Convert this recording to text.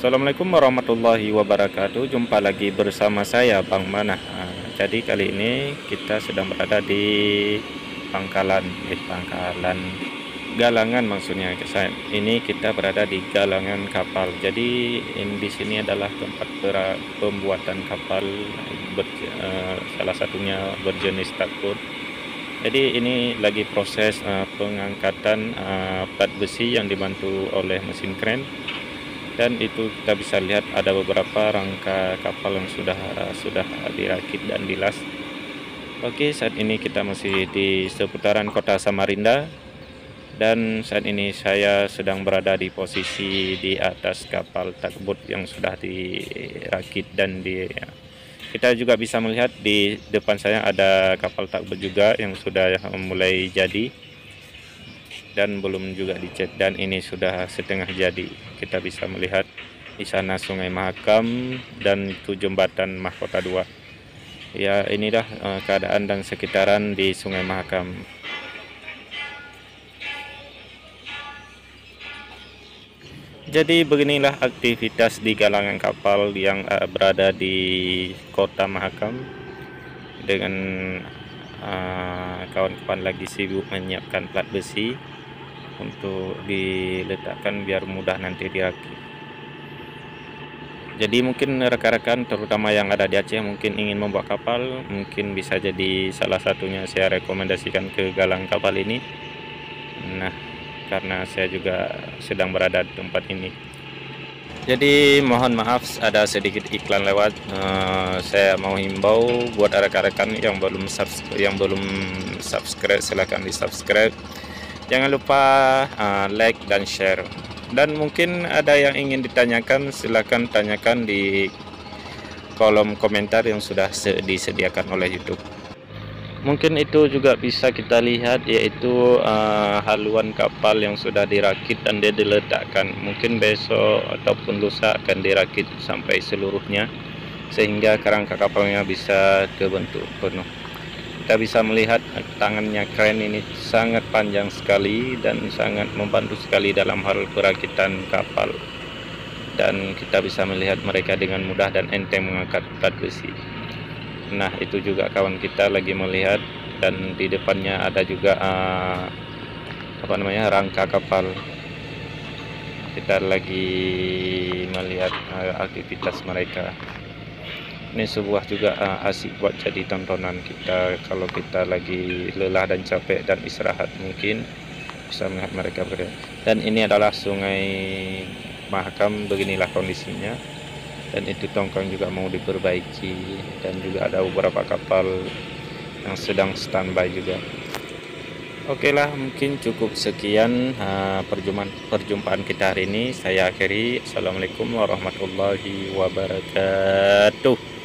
Assalamualaikum warahmatullahi wabarakatuh. Jumpa lagi bersama saya Bang Manah. Jadi kali ini kita sedang berada di pangkalan galangan maksudnya. Ini kita berada di galangan kapal. Jadi di sini adalah tempat pembuatan kapal, salah satunya berjenis tugboat. Jadi ini lagi proses pengangkatan plat besi yang dibantu oleh mesin kren. Dan itu kita bisa lihat ada beberapa rangka kapal yang sudah dirakit dan dilas. Oke, saat ini kita masih di seputaran kota Samarinda, dan saat ini saya sedang berada di posisi di atas kapal tugboat yang sudah dirakit dan kita juga bisa melihat di depan saya ada kapal tugboat juga yang sudah mulai jadi dan belum juga dicat, dan ini sudah setengah jadi. Kita bisa melihat di sana Sungai Mahakam dan itu jembatan Mahkota 2. Ya, inilah keadaan dan sekitaran di Sungai Mahakam. Jadi beginilah aktivitas di galangan kapal yang berada di Kota Mahakam, dengan kawan-kawan lagi sibuk menyiapkan plat besi untuk diletakkan biar mudah nanti dirakit. Jadi mungkin rekan-rekan terutama yang ada di Aceh mungkin ingin membuat kapal, mungkin bisa jadi salah satunya saya rekomendasikan ke galang kapal ini. Nah, karena saya juga sedang berada di tempat ini. Jadi mohon maaf ada sedikit iklan lewat. Saya mau himbau buat rekan-rekan yang belum subscribe, silahkan di subscribe. Jangan lupa like dan share. Dan mungkin ada yang ingin ditanyakan, silahkan tanyakan di kolom komentar yang sudah disediakan oleh YouTube. Mungkin itu juga bisa kita lihat, yaitu haluan kapal yang sudah dirakit dan dia diletakkan. Mungkin besok ataupun lusa akan dirakit sampai seluruhnya, sehingga kerangka kapalnya bisa kebentuk penuh. Kita bisa melihat tangannya kren ini sangat panjang sekali dan sangat membantu sekali dalam hal perakitan kapal, dan kita bisa melihat mereka dengan mudah dan enteng mengangkat plat besi. Nah, itu juga kawan kita lagi melihat, dan di depannya ada juga rangka kapal. Kita lagi melihat aktivitas mereka. Ini sebuah juga asik buat jadi tontonan kita kalau kita lagi lelah dan capek dan istirahat, mungkin bisa melihat mereka berada. Dan ini adalah Sungai Mahakam, beginilah kondisinya. Dan itu tongkang juga mau diperbaiki, dan juga ada beberapa kapal yang sedang standby juga. Oke lah, mungkin cukup sekian perjumpaan kita hari ini. Saya akhiri. Assalamualaikum warahmatullahi wabarakatuh.